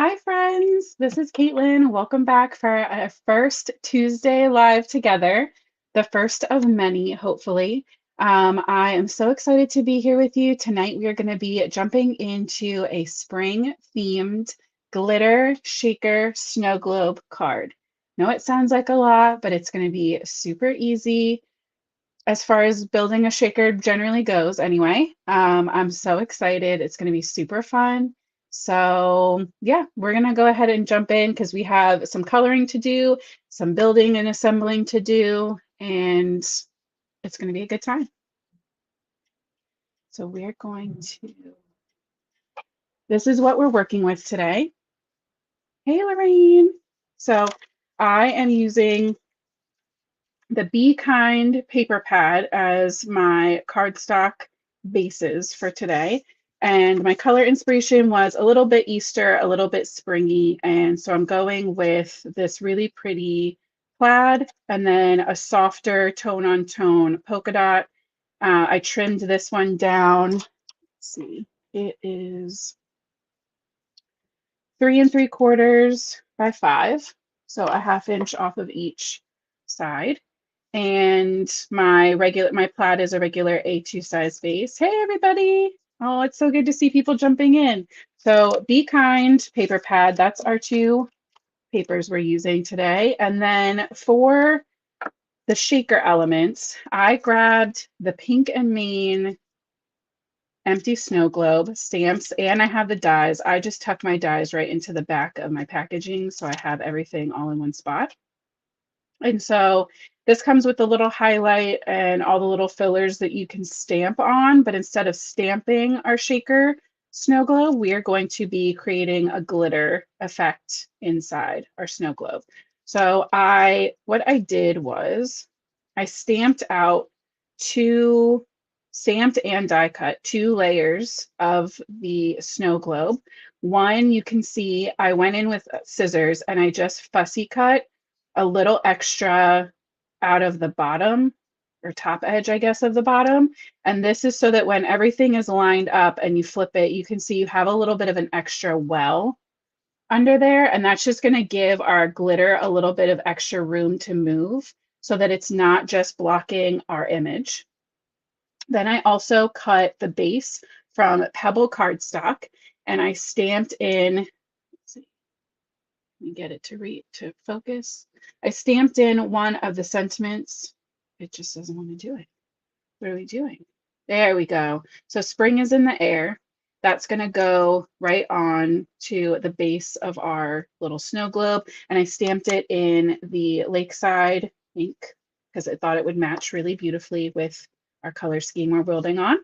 Hi, friends. This is Caitlin. Welcome back for our first Tuesday live together, the first of many, hopefully. I am so excited to be here with you. Tonight, we are going to be jumping into a spring themed glitter shaker snow globe card. No, it sounds like a lot, but it's going to be super easy as far as building a shaker generally goes, anyway. I'm so excited. It's going to be super fun. So, yeah, we're going to go ahead and jump in because we have some coloring to do, some building and assembling to do, and it's going to be a good time. So, we're going to, this is what we're working with today. Hey, Lorraine. So, I am using the Be Kind paper pad as my cardstock bases for today. And my color inspiration was a little bit Easter, a little bit springy. And so I'm going with this really pretty plaid and then a softer tone on tone polka dot. I trimmed this one down. Let's see, it is 3 3/4 by 5. So a ½ inch off of each side. And my plaid is a regular A2 size base. Hey everybody. Oh, it's so good to see people jumping in. So Be Kind paper pad, that's our two papers we're using today. And then for the shaker elements, I grabbed the Pink and Main empty snow globe stamps, and I have the dies. I just tucked my dies right into the back of my packaging, so I have everything all in one spot. And so this comes with the little highlight and all the little fillers that you can stamp on, but instead of stamping our shaker snow globe, we are going to be creating a glitter effect inside our snow globe. So what I did was I stamped out stamped and die cut 2 layers of the snow globe. One, you can see I went in with scissors and I just fussy cut a little extra out of the bottom or top edge, I guess, of the bottom. And this is so that when everything is lined up and you flip it, you can see you have a little bit of an extra well under there. And that's just going to give our glitter a little bit of extra room to move so that it's not just blocking our image. Then I also cut the base from Pebble cardstock and I stamped in, let me get it to focus. I stamped in one of the sentiments. It just doesn't want to do it. What are we doing? There we go. So spring is in the air. That's going to go right on to the base of our little snow globe. And I stamped it in the Lakeside ink because I thought it would match really beautifully with our color scheme we're building on.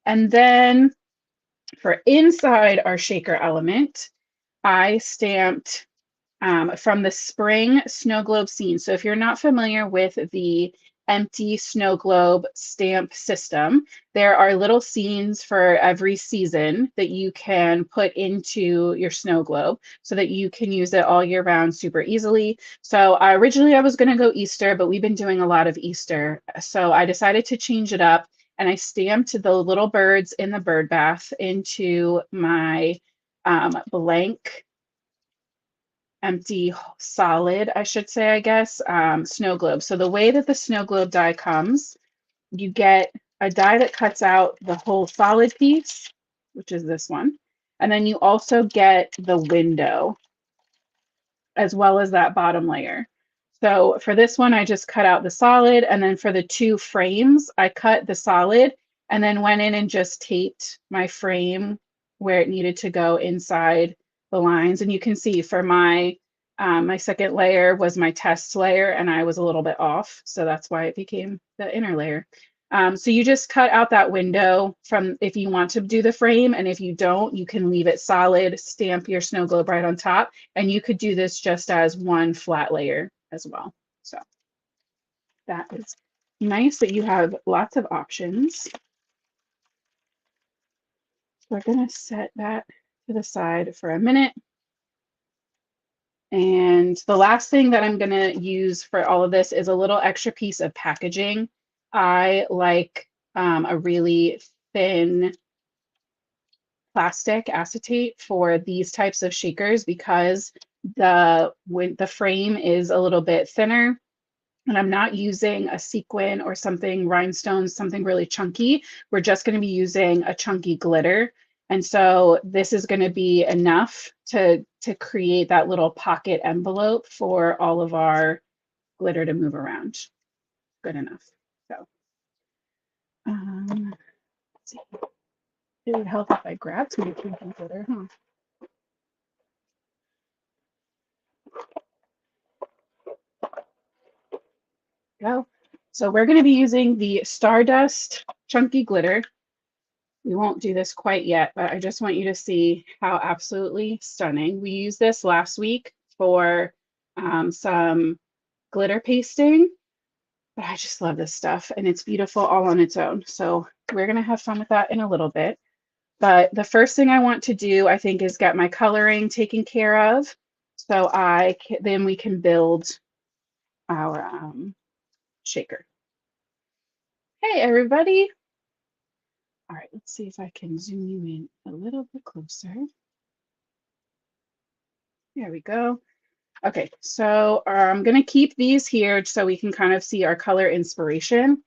And then for inside our shaker element, I stamped from the spring snow globe scene. So if you're not familiar with the empty snow globe stamp system, there are little scenes for every season that you can put into your snow globe so that you can use it all year round super easily. So originally I was going to go Easter, but we've been doing a lot of Easter. So I decided to change it up and I stamped the little birds in the bird bath into my blank empty solid, I should say, I guess, snow globe. So the way that the snow globe die comes, you get a die that cuts out the whole solid piece, which is this one. And then you also get the window as well as that bottom layer. So for this one, I just cut out the solid. And then for the 2 frames, I cut the solid and then went in and just taped my frame where it needed to go inside the lines. And you can see for my second layer was my test layer and I was a little bit off. So that's why it became the inner layer. So you just cut out that window from if you want to do the frame, and if you don't, you can leave it solid, stamp your snow globe right on top, and you could do this just as one flat layer as well. So that is nice that you have lots of options. So we're gonna set that to the side for a minute. And the last thing that I'm gonna use for all of this is a little extra piece of packaging. I like a really thin plastic acetate for these types of shakers because the frame is a little bit thinner and I'm not using a sequin or something rhinestones, something really chunky. We're just going to be using a chunky glitter. And so this is going to be enough to create that little pocket envelope for all of our glitter to move around. Good enough. So let's see. It would help if I grabbed some chunky glitter, huh? Go. So we're going to be using the Stardust Chunky Glitter. We won't do this quite yet, but I just want you to see how absolutely stunning. We used this last week for some glitter pasting, but I just love this stuff and it's beautiful all on its own. So we're going to have fun with that in a little bit. But the first thing I want to do, I think, is get my coloring taken care of. So then we can build our shaker. Hey, everybody. All right, let's see if I can zoom you in a little bit closer. There we go. Okay, so I'm going to keep these here so we can kind of see our color inspiration.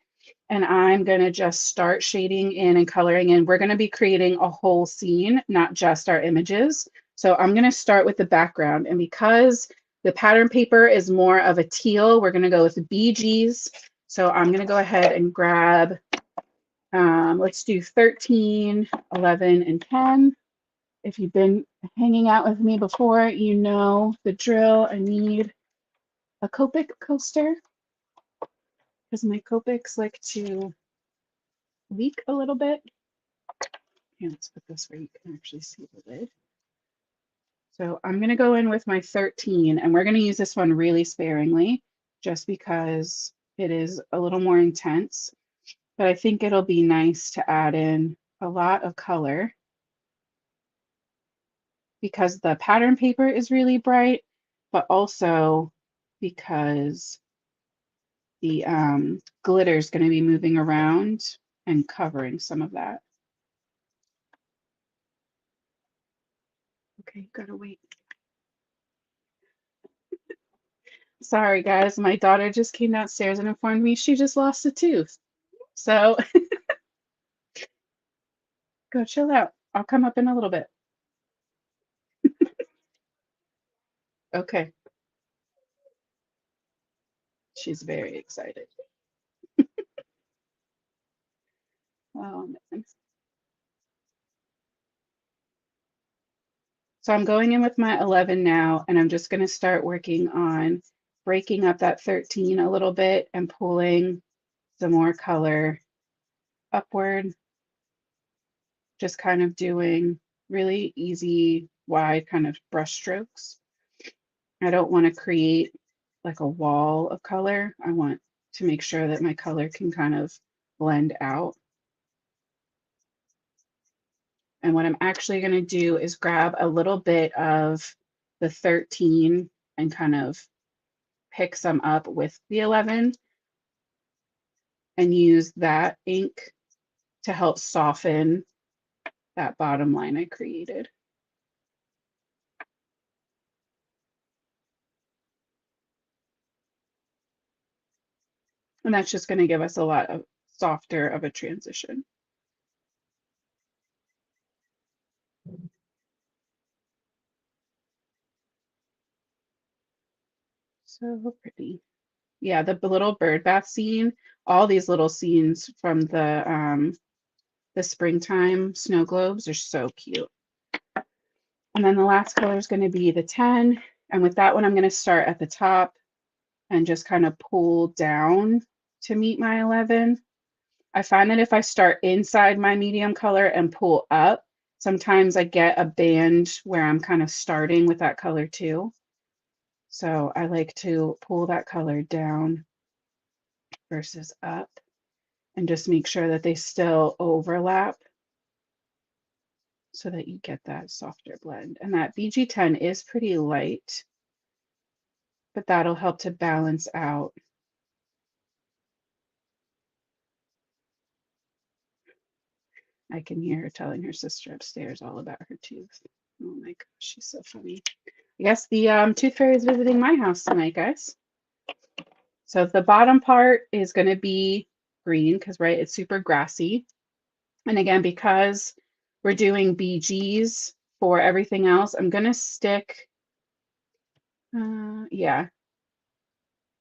And I'm going to just start shading in and coloring in. We're going to be creating a whole scene, not just our images. So I'm going to start with the background. And because the pattern paper is more of a teal, we're going to go with BGs. So I'm going to go ahead and grab, let's do 13, 11, and 10. If you've been hanging out with me before, you know the drill. I need a Copic coaster because my Copics like to leak a little bit. Here, let's put this where you can actually see the lid. So I'm going to go in with my 13, and we're going to use this one really sparingly just because it is a little more intense. But I think it'll be nice to add in a lot of color because the pattern paper is really bright, but also because the glitter is going to be moving around and covering some of that. Okay, gotta wait. Sorry, guys. My daughter just came downstairs and informed me she just lost a tooth. So go chill out. I'll come up in a little bit. Okay. She's very excited. Oh, man. So I'm going in with my 11 now, and I'm just going to start working on breaking up that 13 a little bit and pulling some more color upward. Just kind of doing really easy, wide kind of brush strokes. I don't want to create like a wall of color. I want to make sure that my color can kind of blend out. And what I'm actually going to do is grab a little bit of the 13 and kind of pick some up with the 11 and use that ink to help soften that bottom line I created. And that's just going to give us a lot of softer of a transition. So pretty. Yeah, the little bird bath scene, all these little scenes from the springtime snow globes are so cute. And then the last color is going to be the 10. And with that one, I'm going to start at the top and just kind of pull down to meet my 11. I find that if I start inside my medium color and pull up, sometimes I get a band where I'm kind of starting with that color too. So I like to pull that color down versus up and just make sure that they still overlap so that you get that softer blend. And that BG10 is pretty light, but that'll help to balance out. I can hear her telling her sister upstairs all about her tooth. Oh my gosh, she's so funny. I guess the tooth fairy is visiting my house tonight, guys. So the bottom part is going to be green because, right, it's super grassy. And again, because we're doing BGs for everything else, I'm going to stick, yeah.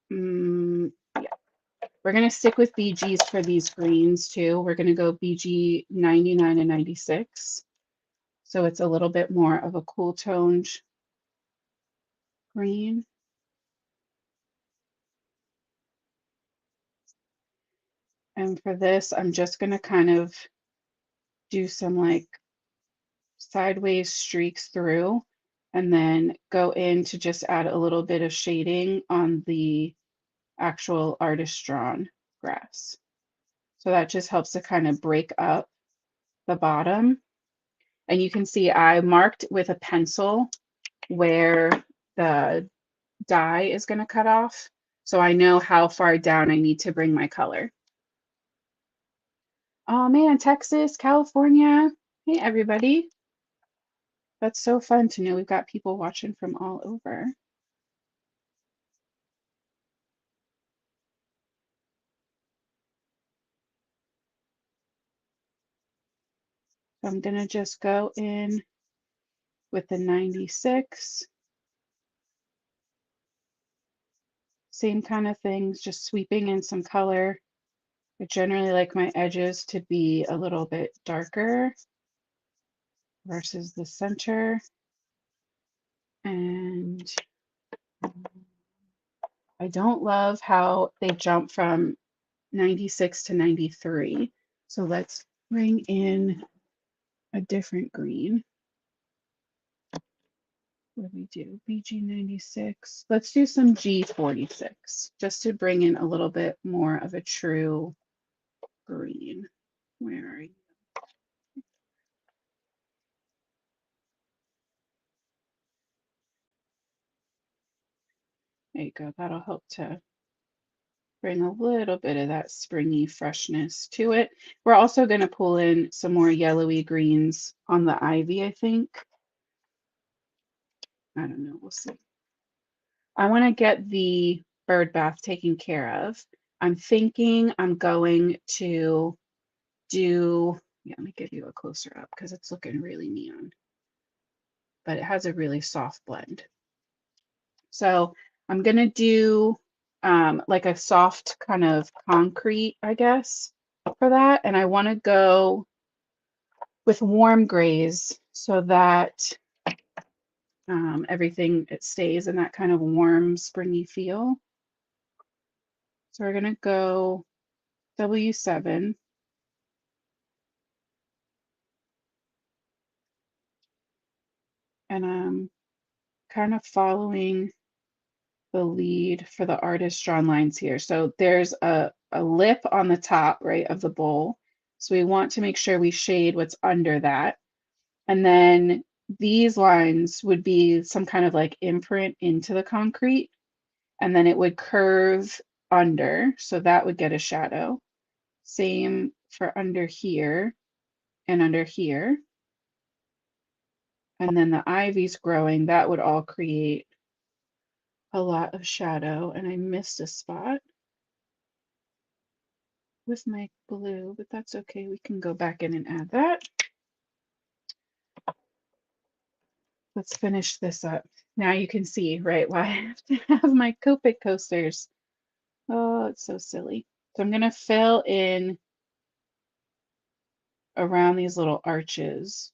Yeah. We're going to stick with BGs for these greens too. We're going to go BG 99 and 96. So it's a little bit more of a cool toned green. And for this, I'm just going to kind of do some like sideways streaks through and then go in to just add a little bit of shading on the actual artist drawn grass. So that just helps to kind of break up the bottom. And you can see I marked with a pencil where the die is going to cut off. So I know how far down I need to bring my color. Oh man, Texas, California. Hey, everybody. That's so fun to know we've got people watching from all over. So I'm going to just go in with the 96. Same kind of things, just sweeping in some color. I generally like my edges to be a little bit darker versus the center. And I don't love how they jump from 96 to 93. So let's bring in a different green. What do we do? BG 96. Let's do some G46 just to bring in a little bit more of a true green. Where are you? There you go. That'll help to bring a little bit of that springy freshness to it. We're also going to pull in some more yellowy greens on the ivy, I think. I don't know. We'll see. I want to get the bird bath taken care of. I'm thinking I'm going to do, yeah, let me give you a closer up because it's looking really neon, but it has a really soft blend. So I'm going to do like a soft kind of concrete, I guess, for that. And I want to go with warm grays so that everything, it stays in that kind of warm, springy feel. So we're going to go W7. And I'm kind of following the lead for the artist drawn lines here. So there's a lip on the top, right, of the bowl. So we want to make sure we shade what's under that. And then these lines would be some kind of like imprint into the concrete. And then it would curve under. So that would get a shadow. Same for under here and under here. And then the ivy's growing. That would all create a lot of shadow. And I missed a spot with my blue, but that's okay. We can go back in and add that. Let's finish this up. Now you can see, right, why I have to have my Copic coasters. Oh, it's so silly. So I'm going to fill in around these little arches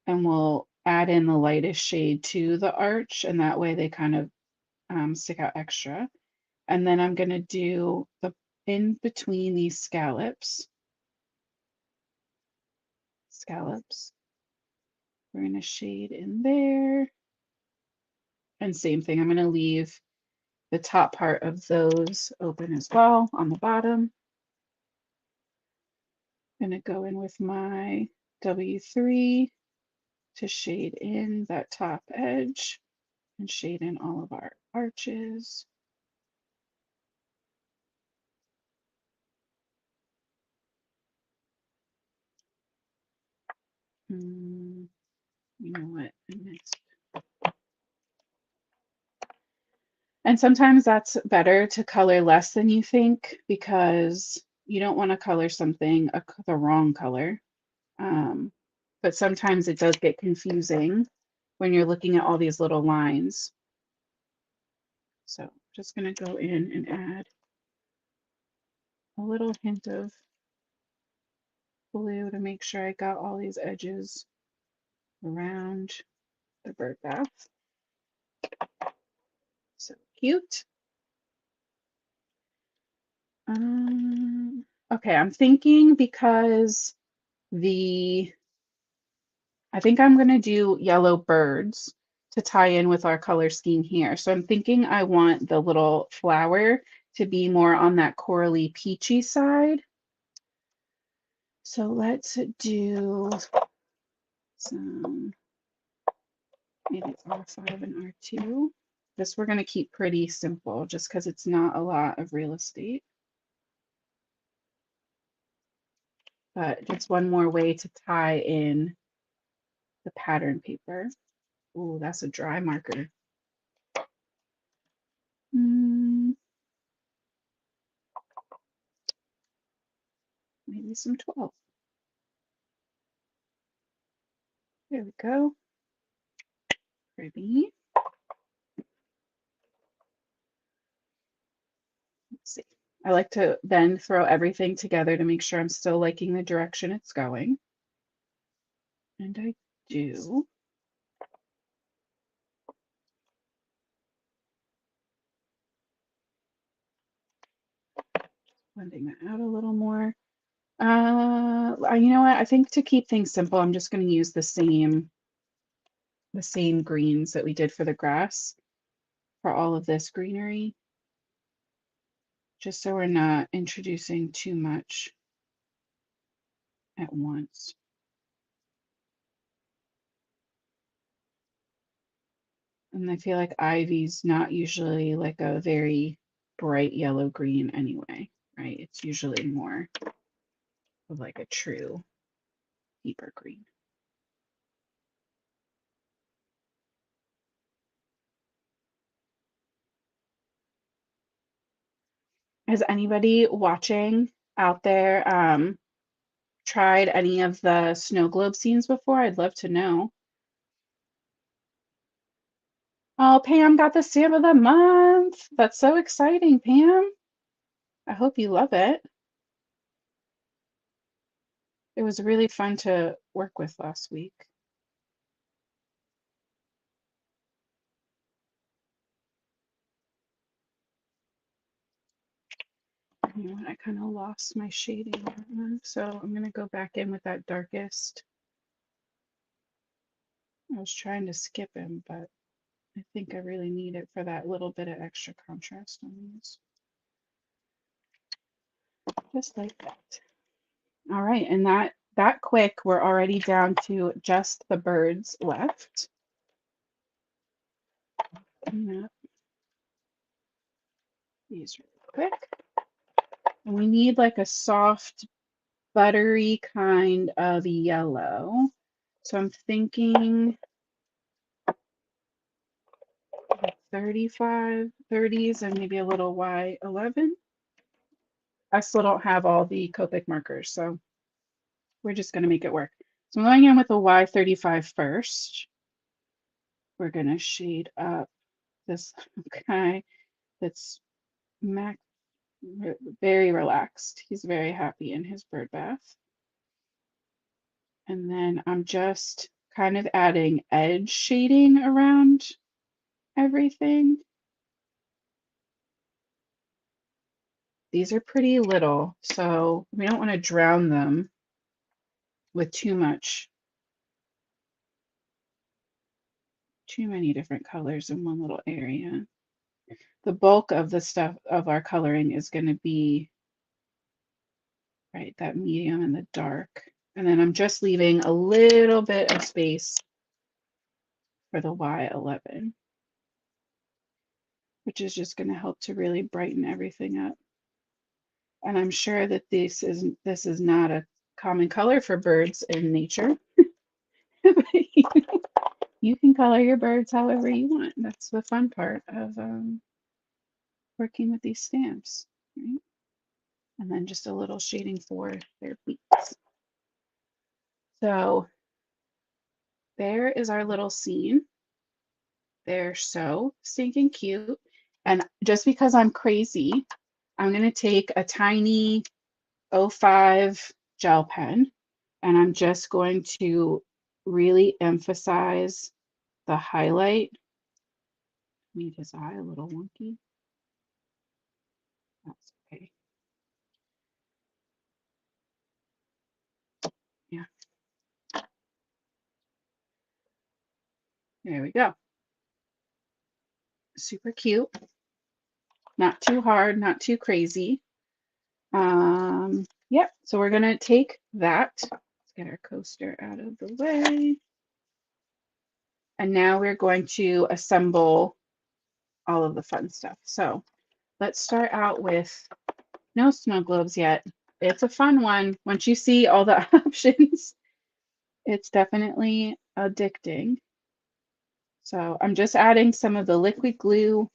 and we'll add in the lightest shade to the arch and that way they kind of stick out extra. And then I'm going to do the in between these scallops. We're going to shade in there. And same thing, I'm going to leave the top part of those open as well on the bottom. I'm going to go in with my W3 to shade in that top edge and shade in all of our arches. You know what? I mixed. And sometimes that's better to color less than you think because you don't want to color something the wrong color. Um, but sometimes it does get confusing when you're looking at all these little lines. So I'm just going to go in and add a little hint of blue to make sure I got all these edges around the bird bath. So cute. Okay, I'm thinking because I think I'm going to do yellow birds to tie in with our color scheme here. So I'm thinking I want the little flower to be more on that corally peachy side. So let's do some, maybe R5 and R2. This we're going to keep pretty simple just because it's not a lot of real estate. But it's one more way to tie in the pattern paper. Oh, that's a dry marker. Maybe some 12. There we go. Pretty. Let's see. I like to then throw everything together to make sure I'm still liking the direction it's going. And I do. Blending that out a little more. You know what? I think to keep things simple, I'm just going to use the same greens that we did for the grass for all of this greenery, just so we're not introducing too much at once. And I feel like ivy's not usually like a very bright yellow green anyway, right? It's usually more of like a true deeper green. Has anybody watching out there tried any of the snow globe scenes before? I'd love to know. Oh, Pam got the stamp of the month. That's so exciting, Pam. I hope you love it. It was really fun to work with last week. You know what? I kind of lost my shading, so I'm going to go back in with that darkest. I was trying to skip him, but I think I really need it for that little bit of extra contrast on these. Just like that. All right, and that quick, we're already down to just the birds left. These really quick. And we need like a soft, buttery kind of yellow. So I'm thinking 35, 30s, and maybe a little Y11. I still don't have all the Copic markers, so we're just going to make it work. So I'm going in with a Y35 first. We're going to shade up this guy that's very relaxed. He's very happy in his bird bath. And then I'm just kind of adding edge shading around everything. These are pretty little, so we don't want to drown them with too many different colors in one little area. The bulk of the stuff of our coloring is going to be right, that medium and the dark. And then I'm just leaving a little bit of space for the Y11, which is just going to help to really brighten everything up. And I'm sure that this is not a common color for birds in nature. You can color your birds however you want. That's the fun part of working with these stamps, right? And then just a little shading for their beaks. So there is our little scene. They're so stinking cute. And just because I'm crazy, I'm going to take a tiny 05 gel pen and I'm just going to really emphasize the highlight. Made his eye a little wonky. That's okay. Yeah, there we go. Super cute. Not too hard, not too crazy. Yep, so we're gonna take that. Let's get our coaster out of the way. And now we're going to assemble all of the fun stuff. So let's start out with no snow globes yet. It's a fun one. Once you see all the options, it's definitely addicting. So I'm just adding some of the liquid glue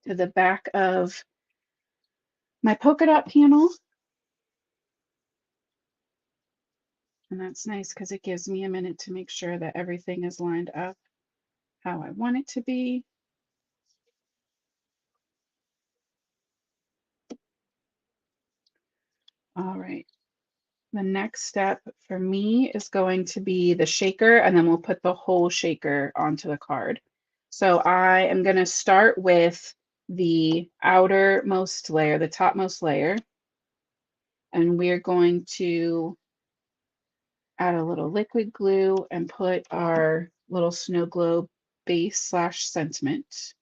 to the back of my polka dot panel. And that's nice because it gives me a minute to make sure that everything is lined up how I want it to be. All right. The next step for me is going to be the shaker, and then we'll put the whole shaker onto the card. So I am going to start with the outermost layer, the topmost layer, and we're going to add a little liquid glue and put our little snow globe base slash sentiment.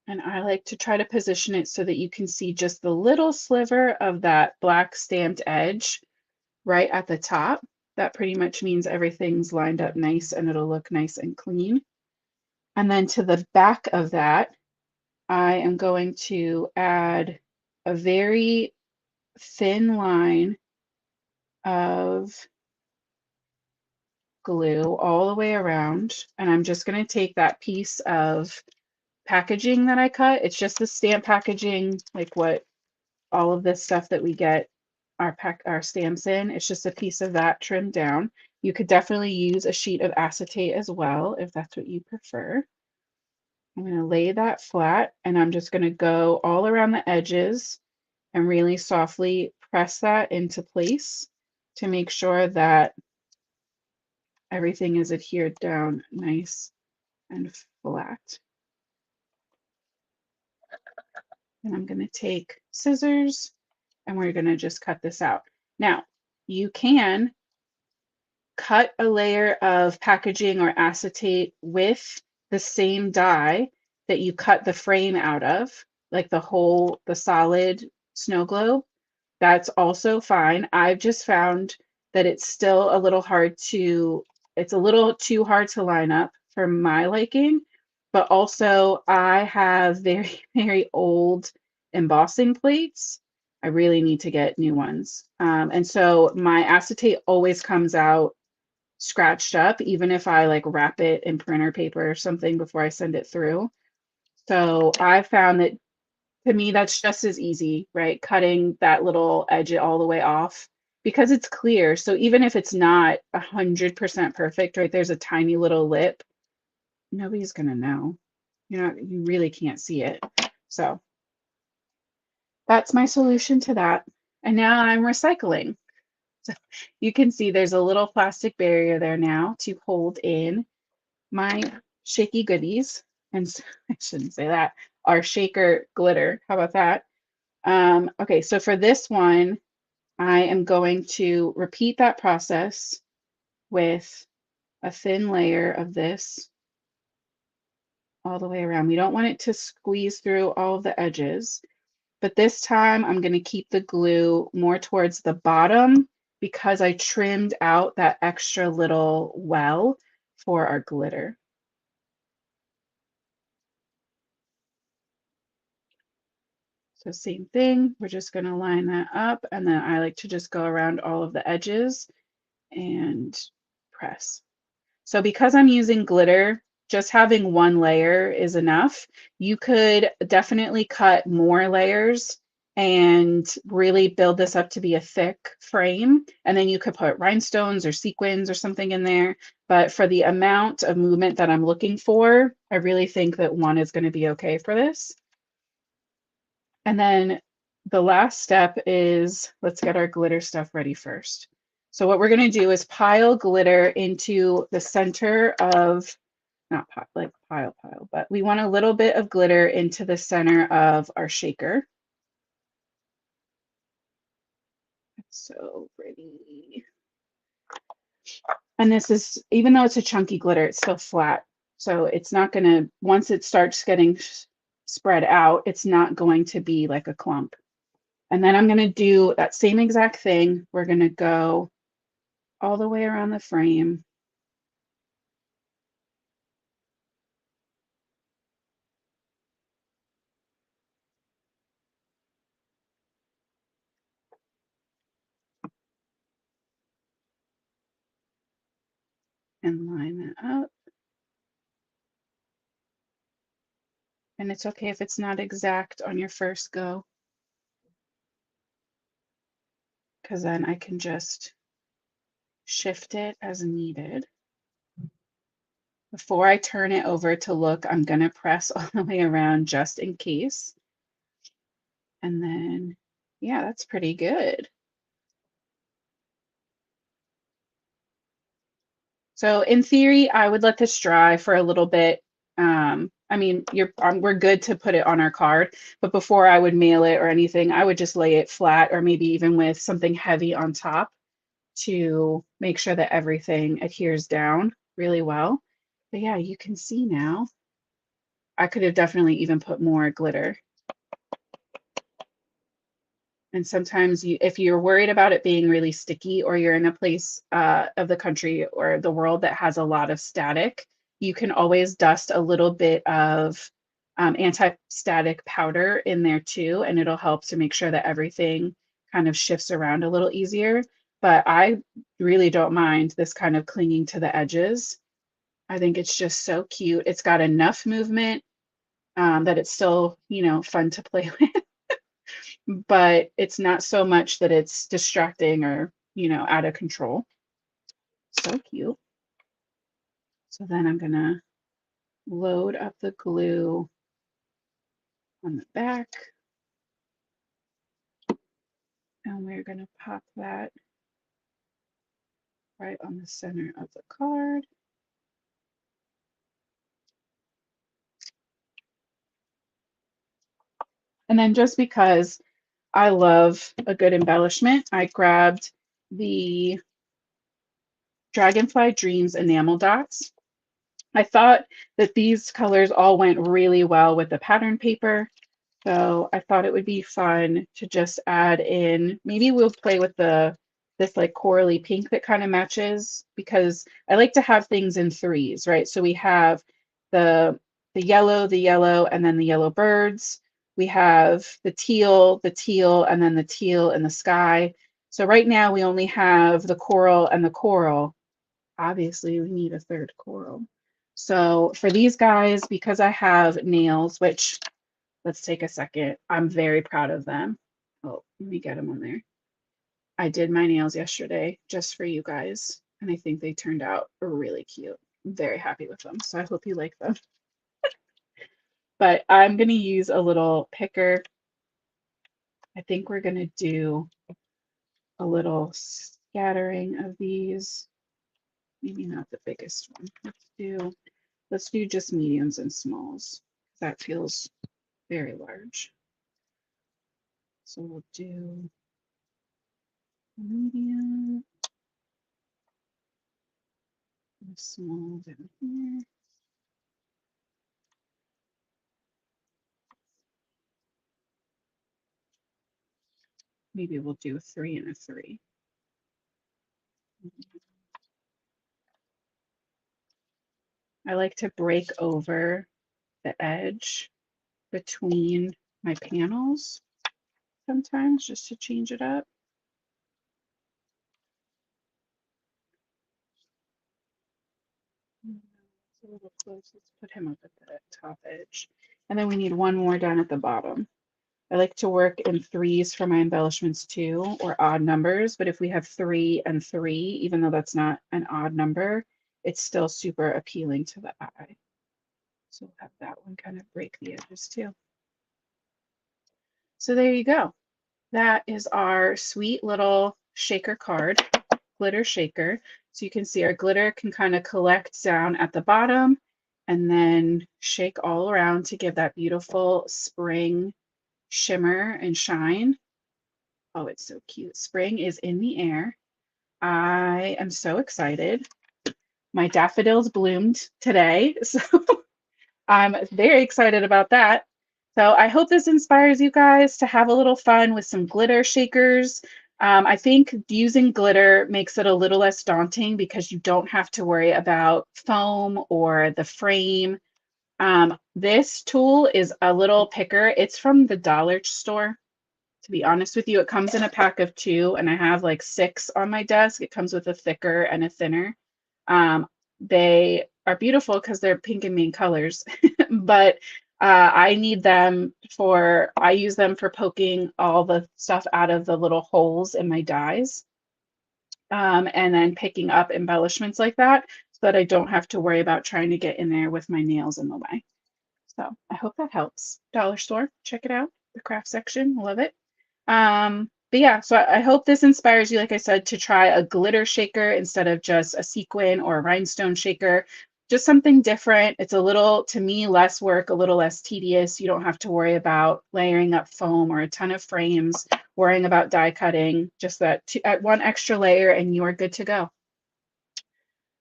And I like to try to position it so that you can see just the little sliver of that black stamped edge right at the top. That pretty much means everything's lined up nice and it'll look nice and clean. And then to the back of that, I am going to add a very thin line of glue all the way around. And I'm just going to take that piece of packaging that I cut. It's just the stamp packaging, like what all of this stuff that we get our stamps in. It's just a piece of that trimmed down. You could definitely use a sheet of acetate as well if that's what you prefer. I'm going to lay that flat and I'm just going to go all around the edges and really softly press that into place to make sure that everything is adhered down nice and flat. And I'm going to take scissors and we're going to just cut this out. Now, you can cut a layer of packaging or acetate with the same die that you cut the frame out of, like the solid snow globe. That's also fine. I've just found that it's still a little hard to, it's a little too hard to line up for my liking, but also I have very, very old embossing plates. I really need to get new ones. And so my acetate always comes out scratched up, even if I like wrap it in printer paper or something before I send it through. So I found that to me, that's just as easy, right? Cutting that little edge all the way off because it's clear. So even if it's not 100% perfect, right? There's a tiny little lip. Nobody's gonna know. You really can't see it. So that's my solution to that. And now I'm recycling. So you can see there's a little plastic barrier there now to hold in my shaky goodies. And I shouldn't say that, our shaker glitter. How about that? Okay, so for this one, I am going to repeat that process with a thin layer of this all the way around. We don't want it to squeeze through all of the edges, but this time I'm going to keep the glue more towards the bottom because I trimmed out that extra little well for our glitter. So same thing, we're just going to line that up, and then I like to just go around all of the edges and press. So because I'm using glitter, just having one layer is enough. You could definitely cut more layers and really build this up to be a thick frame. And then you could put rhinestones or sequins or something in there. But for the amount of movement that I'm looking for, I really think that one is going to be okay for this. And then the last step is, let's get our glitter stuff ready first. So what we're going to do is pile glitter into the center of, not pile, like pile, but we want a little bit of glitter into the center of our shaker. So pretty. And this is, even though it's a chunky glitter, it's still flat. So it's not going to, once it starts getting spread out, it's not going to be like a clump. And then I'm going to do that same exact thing. We're going to go all the way around the frame. And line that up. And it's okay if it's not exact on your first go, because then I can just shift it as needed. Before I turn it over to look, I'm going to press all the way around just in case. And then, yeah, that's pretty good. So in theory, I would let this dry for a little bit. I mean, we're good to put it on our card, but before I would mail it or anything, I would just lay it flat or maybe even with something heavy on top to make sure that everything adheres down really well. But yeah, you can see now, I could have definitely even put more glitter. And sometimes if you're worried about it being really sticky, or you're in a place of the country or the world that has a lot of static, you can always dust a little bit of anti-static powder in there too, and it'll help to make sure that everything kind of shifts around a little easier. But I really don't mind this kind of clinging to the edges. I think it's just so cute. It's got enough movement that it's still, fun to play with, but it's not so much that it's distracting or, out of control. So cute. So then I'm gonna load up the glue on the back, and we're gonna pop that right on the center of the card. And then just because I love a good embellishment, I grabbed the Dragonfly Dreams enamel dots. I thought that these colors all went really well with the pattern paper. So I thought it would be fun to just add in, maybe we'll play with this like corally pink that kind of matches, because I like to have things in threes, right? So we have the yellow, and then the yellow birds. We have the teal, and then the teal in the sky. So right now we only have the coral and the coral. Obviously we need a third coral. So for these guys, because I have nails, which, let's take a second, I'm very proud of them. Oh, let me get them on there. I did my nails yesterday just for you guys, and I think they turned out really cute. I'm very happy with them, so I hope you like them. But I'm going to use a little picker. I think we're going to do a little scattering of these. Maybe not the biggest one. Let's do just mediums and smalls. That feels very large. So we'll do medium, and small down here. Maybe we'll do a 3 and a 3. I like to break over the edge between my panels. sometimes just to change it up. It's a little close. Let's put him up at the top edge. And then we need one more down at the bottom. I like to work in threes for my embellishments too, or odd numbers. But if we have 3 and 3, even though that's not an odd number, it's still super appealing to the eye. So we'll have that one kind of break the edges too. So there you go. That is our sweet little shaker card, glitter shaker. So you can see our glitter can kind of collect down at the bottom and then shake all around to give that beautiful spring shimmer and shine. Oh, it's so cute. Spring is in the air. I am so excited. My daffodils bloomed today, so I'm very excited about that. So I hope this inspires you guys to have a little fun with some glitter shakers. I think using glitter makes it a little less daunting because you don't have to worry about foam or the frame. This tool is a little picker. It's from the dollar store. To be honest with you, it comes in a pack of 2, and I have like 6 on my desk. It comes with a thicker and a thinner. They are beautiful because they're pink and main colors, but I need them for, I use them for poking all the stuff out of the little holes in my dies, and then picking up embellishments like that so that I don't have to worry about trying to get in there with my nails in the way. So I hope that helps. Dollar store, check it out. The craft section, love it. But yeah, so I hope this inspires you, like I said, to try a glitter shaker instead of just a sequin or a rhinestone shaker. Just something different. It's a little, to me, less work, a little less tedious. You don't have to worry about layering up foam or a ton of frames, worrying about die cutting, just that at one extra layer and you are good to go.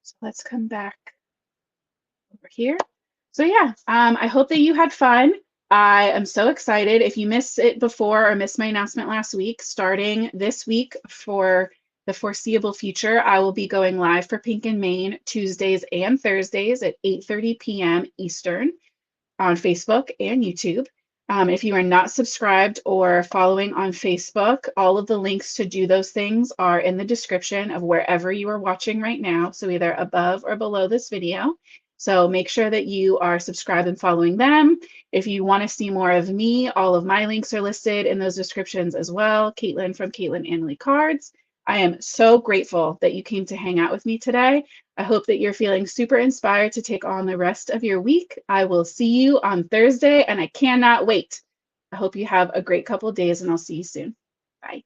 So let's come back over here. So yeah, I hope that you had fun. I am so excited. If you missed it before or missed my announcement last week, starting this week for the foreseeable future, I will be going live for Pink and Main Tuesdays and Thursdays at 8:30 p.m. Eastern on Facebook and YouTube. If you are not subscribed or following on Facebook, all of the links to do those things are in the description of wherever you are watching right now, so either above or below this video. So make sure that you are subscribed and following them. If you want to see more of me, all of my links are listed in those descriptions as well. Caitlin from Caitlin Annalee Cards. I am so grateful that you came to hang out with me today. I hope that you're feeling super inspired to take on the rest of your week. I will see you on Thursday, and I cannot wait. I hope you have a great couple of days, and I'll see you soon. Bye.